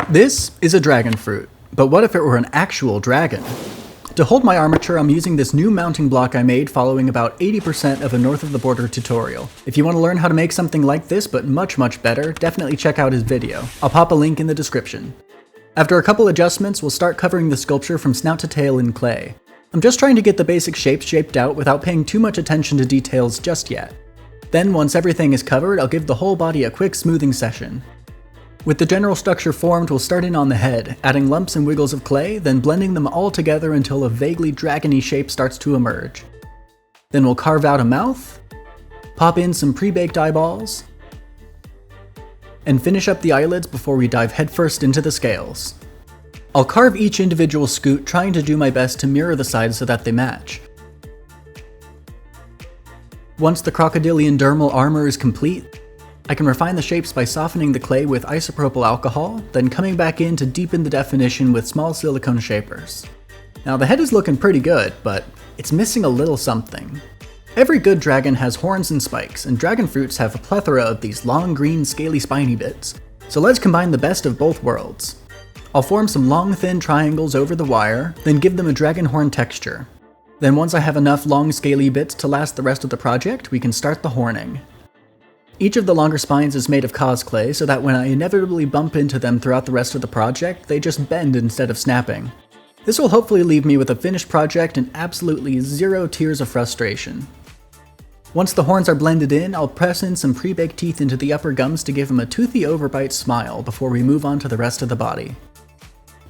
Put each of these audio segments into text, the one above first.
This is a Dragonfruit, but what if it were an actual dragon? To hold my armature, I'm using this new mounting block I made following about 80% of a North of the Border tutorial. If you want to learn how to make something like this, but much better, definitely check out his video. I'll pop a link in the description. After a couple adjustments, we'll start covering the sculpture from snout to tail in clay. I'm just trying to get the basic shapes shaped out without paying too much attention to details just yet. Then, once everything is covered, I'll give the whole body a quick smoothing session. With the general structure formed, we'll start in on the head, adding lumps and wiggles of clay, then blending them all together until a vaguely dragony shape starts to emerge. Then we'll carve out a mouth, pop in some pre-baked eyeballs, and finish up the eyelids before we dive headfirst into the scales. I'll carve each individual scoot, trying to do my best to mirror the sides so that they match. Once the crocodilian dermal armor is complete, I can refine the shapes by softening the clay with isopropyl alcohol, then coming back in to deepen the definition with small silicone shapers. Now the head is looking pretty good, but it's missing a little something. Every good dragon has horns and spikes, and dragon fruits have a plethora of these long green scaly spiny bits. So let's combine the best of both worlds. I'll form some long thin triangles over the wire, then give them a dragon horn texture. Then once I have enough long scaly bits to last the rest of the project, we can start the horning. Each of the longer spines is made of cosclay, so that when I inevitably bump into them throughout the rest of the project, they just bend instead of snapping. This will hopefully leave me with a finished project and absolutely zero tears of frustration. Once the horns are blended in, I'll press in some pre-baked teeth into the upper gums to give them a toothy overbite smile before we move on to the rest of the body.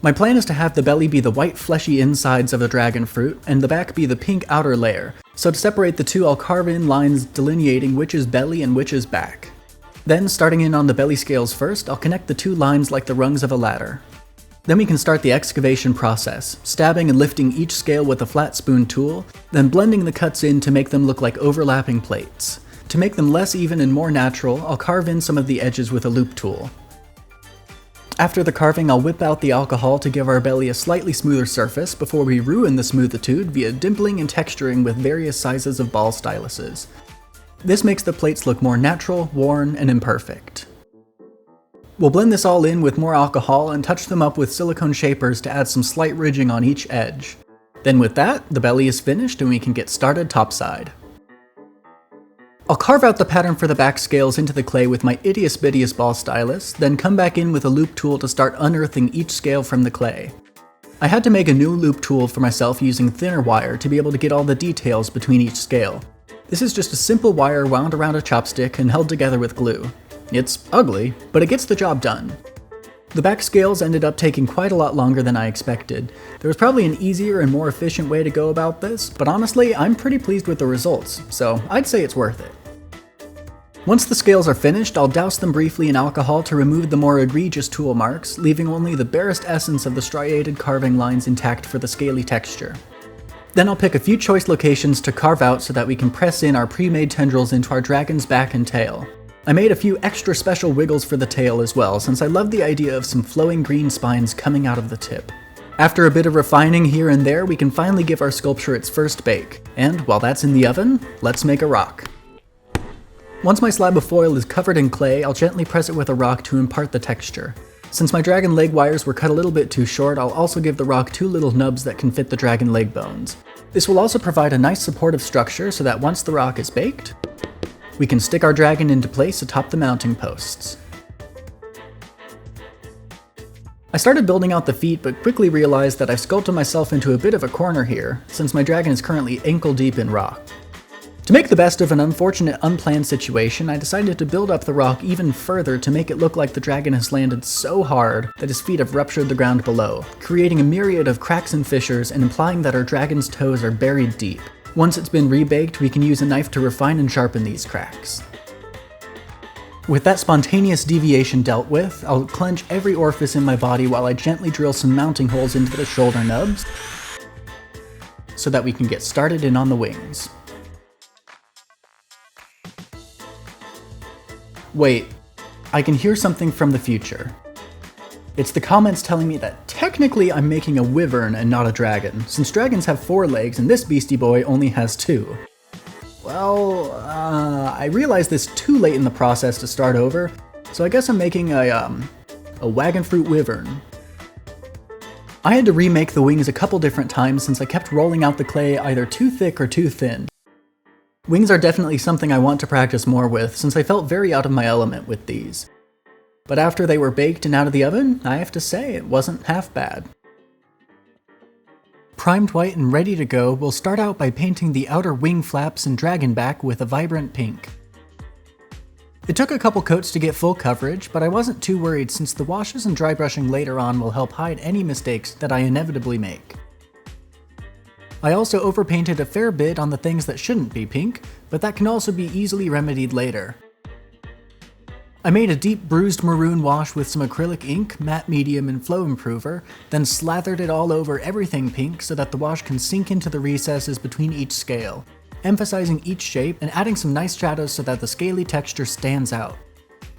My plan is to have the belly be the white fleshy insides of the dragon fruit, and the back be the pink outer layer, so to separate the two I'll carve in lines delineating which is belly and which is back. Then, starting in on the belly scales first, I'll connect the two lines like the rungs of a ladder. Then we can start the excavation process, stabbing and lifting each scale with a flat spoon tool, then blending the cuts in to make them look like overlapping plates. To make them less even and more natural, I'll carve in some of the edges with a loop tool. After the carving, I'll whip out the alcohol to give our belly a slightly smoother surface before we ruin the smoothitude via dimpling and texturing with various sizes of ball styluses. This makes the plates look more natural, worn, and imperfect. We'll blend this all in with more alcohol and touch them up with silicone shapers to add some slight ridging on each edge. Then with that, the belly is finished and we can get started topside. I'll carve out the pattern for the back scales into the clay with my Itius Bitius ball stylus, then come back in with a loop tool to start unearthing each scale from the clay. I had to make a new loop tool for myself using thinner wire to be able to get all the details between each scale. This is just a simple wire wound around a chopstick and held together with glue. It's ugly, but it gets the job done. The back scales ended up taking quite a lot longer than I expected. There was probably an easier and more efficient way to go about this, but honestly, I'm pretty pleased with the results, so I'd say it's worth it. Once the scales are finished, I'll douse them briefly in alcohol to remove the more egregious tool marks, leaving only the barest essence of the striated carving lines intact for the scaly texture. Then I'll pick a few choice locations to carve out so that we can press in our pre-made tendrils into our dragon's back and tail. I made a few extra special wiggles for the tail as well, since I love the idea of some flowing green spines coming out of the tip. After a bit of refining here and there, we can finally give our sculpture its first bake. And while that's in the oven, let's make a rock. Once my slab of foil is covered in clay, I'll gently press it with a rock to impart the texture. Since my dragon leg wires were cut a little bit too short, I'll also give the rock two little nubs that can fit the dragon leg bones. This will also provide a nice supportive structure so that once the rock is baked, we can stick our dragon into place atop the mounting posts. I started building out the feet, but quickly realized that I've sculpted myself into a bit of a corner here, since my dragon is currently ankle deep in rock. To make the best of an unfortunate unplanned situation, I decided to build up the rock even further to make it look like the dragon has landed so hard that his feet have ruptured the ground below, creating a myriad of cracks and fissures and implying that our dragon's toes are buried deep. Once it's been rebaked, we can use a knife to refine and sharpen these cracks. With that spontaneous deviation dealt with, I'll clench every orifice in my body while I gently drill some mounting holes into the shoulder nubs so that we can get started in on the wings. Wait, I can hear something from the future. It's the comments telling me that technically I'm making a wyvern and not a dragon, since dragons have 4 legs and this beastie boy only has 2. Well, I realized this too late in the process to start over, so I guess I'm making a a Wagonfruit Wyvern. I had to remake the wings a couple different times since I kept rolling out the clay either too thick or too thin. Wings are definitely something I want to practice more with since I felt very out of my element with these. But after they were baked and out of the oven, I have to say it wasn't half bad. Primed white and ready to go, we'll start out by painting the outer wing flaps and dragon back with a vibrant pink. It took a couple coats to get full coverage, but I wasn't too worried since the washes and dry brushing later on will help hide any mistakes that I inevitably make. I also overpainted a fair bit on the things that shouldn't be pink, but that can also be easily remedied later. I made a deep bruised maroon wash with some acrylic ink, matte medium, and flow improver, then slathered it all over everything pink so that the wash can sink into the recesses between each scale, emphasizing each shape and adding some nice shadows so that the scaly texture stands out.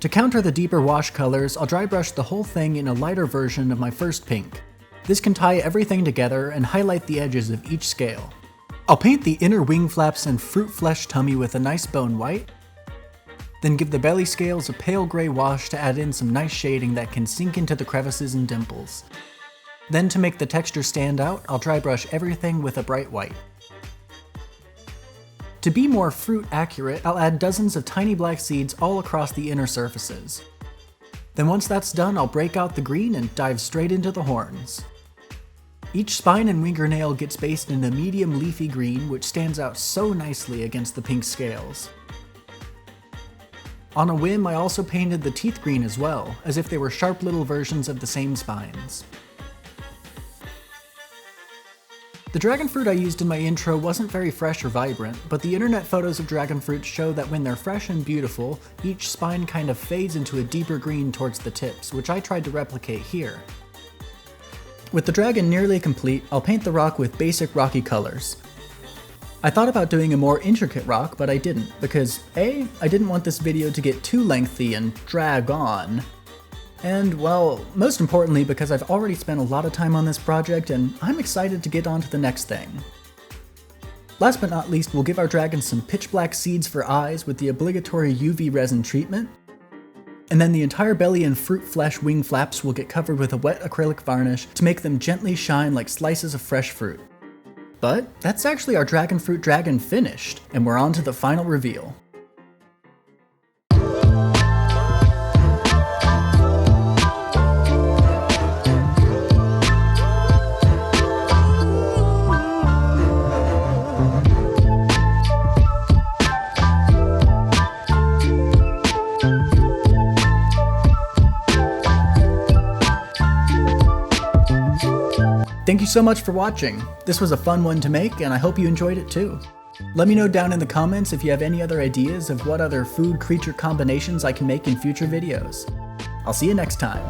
To counter the deeper wash colors, I'll dry brush the whole thing in a lighter version of my first pink. This can tie everything together and highlight the edges of each scale. I'll paint the inner wing flaps and fruit flesh tummy with a nice bone white, then give the belly scales a pale gray wash to add in some nice shading that can sink into the crevices and dimples. Then to make the texture stand out, I'll dry brush everything with a bright white. To be more fruit accurate, I'll add dozens of tiny black seeds all across the inner surfaces. Then once that's done, I'll break out the green and dive straight into the horns. Each spine and fingernail gets based in a medium leafy green, which stands out so nicely against the pink scales. On a whim, I also painted the teeth green as well, as if they were sharp little versions of the same spines. The dragonfruit I used in my intro wasn't very fresh or vibrant, but the internet photos of dragonfruit show that when they're fresh and beautiful, each spine kind of fades into a deeper green towards the tips, which I tried to replicate here. With the dragon nearly complete, I'll paint the rock with basic rocky colors. I thought about doing a more intricate rock, but I didn't, because A, I didn't want this video to get too lengthy and drag on, and, well, most importantly because I've already spent a lot of time on this project and I'm excited to get on to the next thing. Last but not least, we'll give our dragon some pitch black seeds for eyes with the obligatory UV resin treatment, and then the entire belly and fruit flesh wing flaps will get covered with a wet acrylic varnish to make them gently shine like slices of fresh fruit. But that's actually our Dragonfruit Dragon finished, and we're on to the final reveal. Thank you so much for watching. This was a fun one to make, and I hope you enjoyed it too. Let me know down in the comments if you have any other ideas of what other food creature combinations I can make in future videos. I'll see you next time.